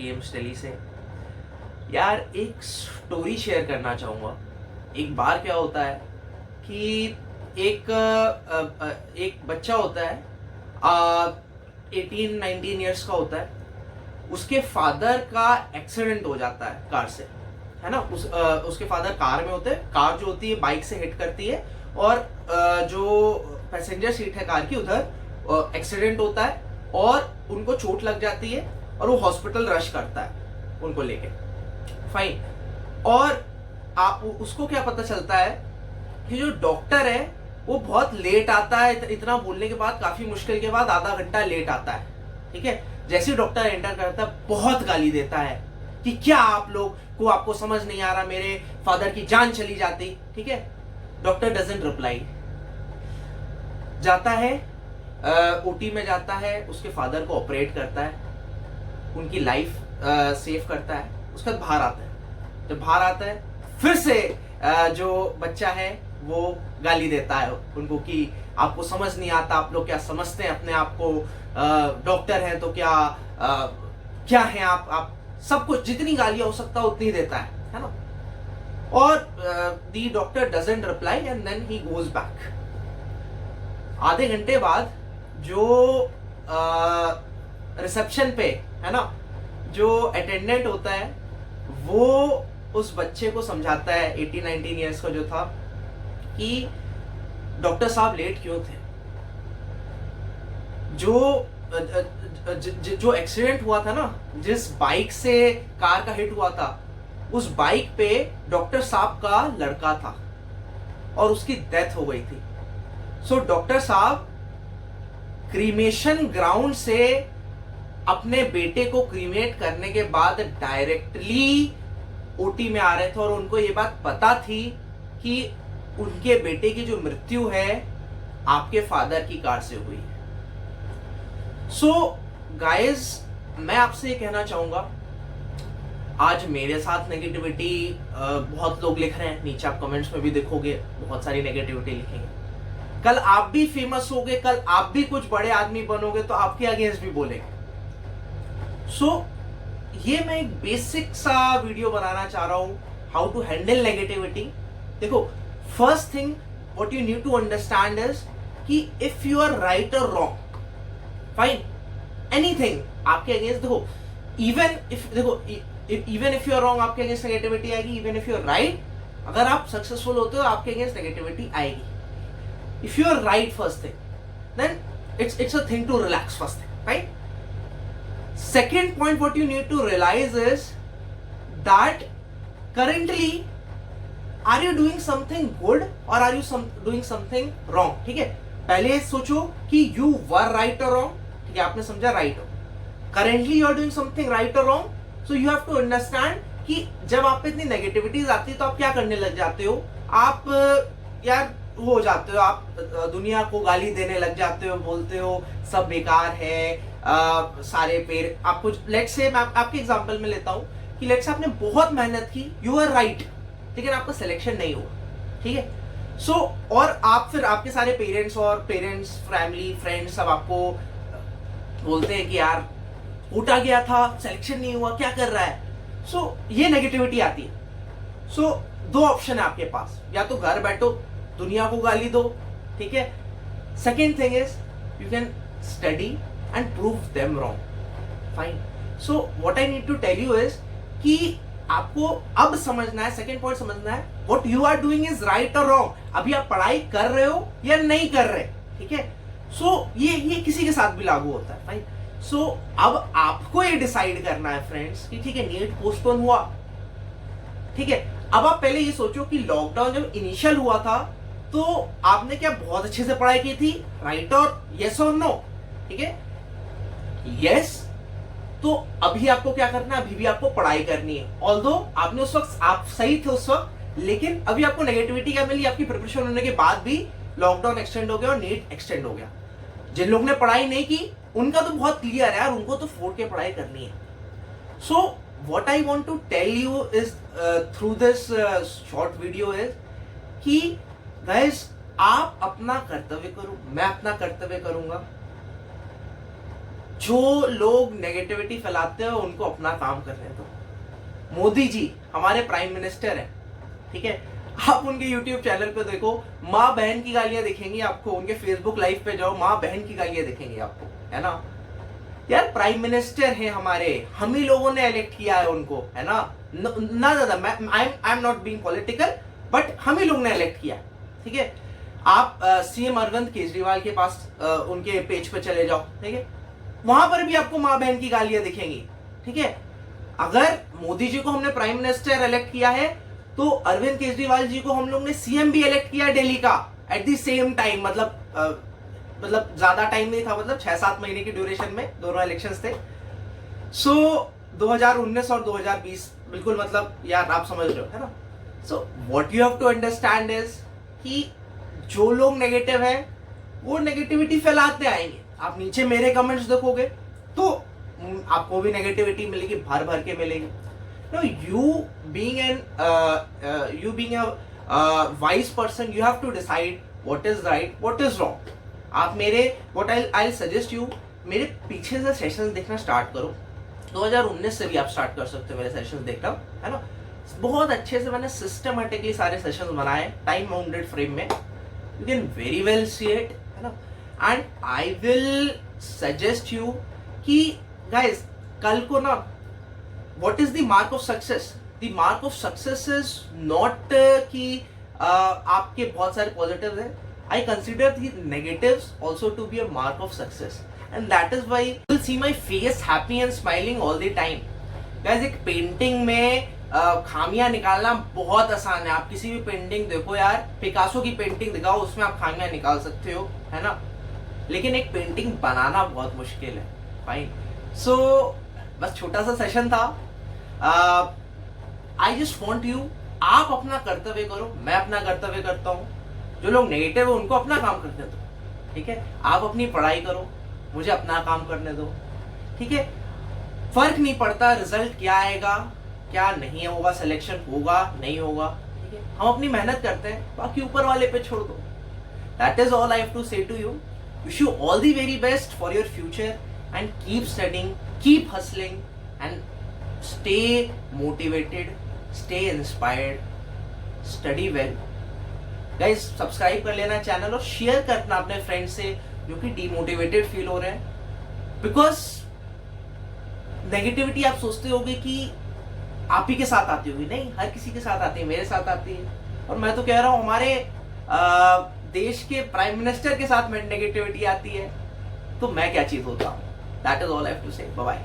Games Delhi से। यार एक स्टोरी शेयर करना चाहूँगा। एक बार क्या होता है कि एक बच्चा होता है, 18-19 ईयर्स का होता है। उसके फादर का एक्सीडेंट हो जाता है कार से, है ना। उसके फादर कार में होते हैं, कार जो होती है बाइक से हिट करती है और जो पैसेंजर सीट है कार की उधर एक्सीडेंट होता है और उनको चोट लग जाती है और वो हॉस्पिटल रश करता है उनको लेके। फाइन। और आप उसको क्या पता चलता है कि जो डॉक्टर है वो बहुत लेट आता है। इतना बोलने के बाद, काफी मुश्किल के बाद आधा घंटा लेट आता है। ठीक है। जैसे ही डॉक्टर एंटर करता है बहुत गाली देता है कि क्या आप लोग को, आपको समझ नहीं आ रहा, मेरे फादर की जान चली जाती। ठीक है। डॉक्टर डजंट रिप्लाई, जाता है ओटी में, जाता है उसके फादर को ऑपरेट करता है, उनकी लाइफ सेव करता है। उसके बाद बाहर आता है। जब बाहर आता है फिर से जो बच्चा है वो गाली देता है उनको कि आपको समझ नहीं आता, आप लोग क्या समझते हैं अपने आप को, डॉक्टर हैं तो क्या है आप सब कुछ, जितनी गालियां हो सकता है उतनी देता है ना। और the doctor doesn't reply and then he goes back. आधे घंटे बाद जो रिसेप्शन पे, है ना, जो अटेंडेंट होता है वो उस बच्चे को समझाता है, 18-19 ईयर्स का जो था, कि डॉक्टर साहब लेट क्यों थे। जो एक्सीडेंट हुआ था ना, जिस बाइक से कार का हिट हुआ था, उस बाइक पे डॉक्टर साहब का लड़का था और उसकी डेथ हो गई थी। सो डॉक्टर साहब क्रीमेशन ग्राउंड से अपने बेटे को क्रीमेट करने के बाद डायरेक्टली ओटी में आ रहे थे और उनको ये बात पता थी कि उनके बेटे की जो मृत्यु है आपके फादर की कार से हुई है। सो गाइस, मैं आपसे ये कहना चाहूंगा, आज मेरे साथ नेगेटिविटी बहुत लोग लिख रहे हैं, नीचे आप कमेंट्स में भी देखोगे बहुत सारी नेगेटिविटी लिखेंगे। कल आप भी फेमस होगे, कल आप भी कुछ बड़े आदमी बनोगे तो आपके अगेंस्ट भी बोलेंगे। सो ये मैं एक बेसिक सा वीडियो बनाना चाह रहा हूं, हाउ टू हैंडल नेगेटिविटी। देखो, first thing what you need to understand is कि इफ यू आर राइट और रॉन्ग, फाइन, एनीथिंग आपके अगेंस्ट, देखो even if you are wrong आपके अगेंस्ट नेगेटिविटी आएगी, even if you are right, अगर आप successful होते हो आपके अगेंस्ट नेगेटिविटी आएगी। If you are right, first thing, then it's a thing to relax, first thing, right? Second point, what you need to realize is that currently are you doing something good or are you doing something wrong? ठीक है, पहले सोचो कि you were right or wrong। ठीक है, आपने समझा right हो। Currently you are doing something right or wrong, so you have to understand कि जब आप पे इतनी नेगेटिविटीज आती है तो आप क्या करने लग जाते हो। आप यार हो जाते हो, आप दुनिया को गाली देने लग जाते हो, बोलते हो सब बेकार है, सारे पेड़ आपको। लेट्स से मैं आपके एग्जांपल में लेता हूं कि लेट्स से आपने बहुत मेहनत की, यू आर राइट, लेकिन आपका सिलेक्शन नहीं हुआ। ठीक है। सो और आप फिर आपके सारे पेरेंट्स फैमिली फ्रेंड्स सब आपको बोलते हैं कि यार उठा गया था, सिलेक्शन नहीं हुआ, क्या कर रहा है। सो ये नेगेटिविटी आती है। सो दो ऑप्शन है आपके पास, या तो घर बैठो दुनिया को गाली दो, ठीक है। Second thing is you can study and prove them wrong, fine. So what I need to tell you is कि आपको अब समझना है, सेकेंड पॉइंट समझना है, what you are doing is right और रॉन्ग। अभी आप पढ़ाई कर रहे हो या नहीं कर रहे, ठीक है। सो ये किसी के साथ भी लागू होता है, फाइन। सो अब आपको ये डिसाइड करना है फ्रेंड्स कि ठीक है, नीट पोस्टपोन हुआ, ठीक है। अब आप पहले ये सोचो कि लॉकडाउन जब इनिशियल हुआ था तो आपने क्या बहुत अच्छे से पढ़ाई की थी, राइट और यस और नो, ठीक है। यस, तो अभी आपको क्या करना है, अभी भी आपको पढ़ाई करनी है। ऑल्दो आपने उस वक्त, आप सही थे उस वक्त, लेकिन अभी आपको नेगेटिविटी क्या मिली, आपकी प्रिपरेशन होने के बाद भी लॉकडाउन एक्सटेंड हो गया और नीट एक्सटेंड हो गया। जिन लोगों ने पढ़ाई नहीं की उनका तो बहुत क्लियर है यार, उनको तो फोड़ के पढ़ाई करनी है। सो what I want to tell you is through this short video is कि guys, आप अपना कर्तव्य करो, मैं अपना कर्तव्य करूंगा, जो लोग नेगेटिविटी फैलाते हैं उनको अपना काम करने दो। मोदी जी हमारे प्राइम मिनिस्टर हैं, ठीक है, आप उनके यूट्यूब चैनल पे देखो, माँ बहन की गालियां दिखेंगी आपको, उनके फेसबुक लाइव पे जाओ, माँ बहन की गालियां दिखेंगी आपको, है ना। यार प्राइम मिनिस्टर हैं हमारे, हम ही लोगों ने इलेक्ट किया है उनको, है ना। ना दादा, I am not being political, but हम ही लोग ने इलेक्ट किया, ठीक है। आप सीएम अरविंद केजरीवाल के पास उनके पेज पे चले जाओ, ठीक है, वहां पर भी आपको माँ बहन की गालियां दिखेंगी, ठीक है। अगर मोदी जी को हमने प्राइम मिनिस्टर इलेक्ट किया है तो अरविंद केजरीवाल जी को हम लोग ने सीएम भी इलेक्ट किया दिल्ली का एट द सेम टाइम, मतलब ज्यादा टाइम नहीं था, मतलब 6-7 महीने की ड्यूरेशन में दोनों इलेक्शंस थे। सो 2019 और 2020 बिल्कुल, मतलब यार आप समझ रहे हो, है ना। So what you have to understand is कि जो लोग नेगेटिव है वो नेगेटिविटी फैलाते आएंगे। आप नीचे मेरे कमेंट्स देखोगे तो आपको भी नेगेटिविटी मिलेगी, भर भर के मिलेगी। No, you being a wise person, you have to decide what is right, what is wrong. आप मेरे आई सजेस्ट यू, मेरे पीछे से सेशंस देखना स्टार्ट करो। 2019 से भी आप स्टार्ट कर सकते हो मेरे सेशंस देखना, है ना। बहुत अच्छे से मैंने सिस्टमेटिकली सारे सेशंस बनाए टाइम बाउंडेड फ्रेम में, you can very well see it, है ना। And I will suggest you कि गाइस, कल को ना, what is the mark of success? The mark of success is not कि आपके बहुत सारे पॉजिटिव्स हैं। I consider the negatives also to be a mark of success, and that is why you will see my face happy and smiling all the time. Guys, एक painting में खामियां निकालना बहुत आसान है। आप किसी भी पेंटिंग देखो यार, पिकासो की पेंटिंग दिखाओ, उसमें आप खामियां निकाल सकते हो, है ना। लेकिन एक पेंटिंग बनाना बहुत मुश्किल है। फाइन, सो बस छोटा सा सेशन था। आई जस्ट वॉन्ट यू, आप अपना कर्तव्य करो, मैं अपना कर्तव्य करता हूँ। जो लोग नेगेटिव है उनको अपना काम करने दो, ठीक है। आप अपनी पढ़ाई करो, मुझे अपना काम करने दो, ठीक है। फर्क नहीं पड़ता रिजल्ट क्या आएगा क्या नहीं होगा, सिलेक्शन होगा नहीं होगा, ठीक है। हम अपनी मेहनत करते हैं, बाकी ऊपर वाले पे छोड़ दो। That is all I have to say to you. Wish you all the very best for your future and keep studying, keep hustling and stay motivated, stay inspired, study well. Guys, subscribe कर लेना channel और share करना अपने friends से जो कि demotivated feel हो रहे हैं। बिकॉज नेगेटिविटी आप सोचते होगे कि आप ही के साथ आती होगी, नहीं, हर किसी के साथ आती है, मेरे साथ आती है। और मैं तो कह रहा हूं हमारे देश के प्राइम मिनिस्टर के साथ में नेगेटिविटी आती है, तो मैं क्या चीज होता हूं। That is all I have to say. Bye bye.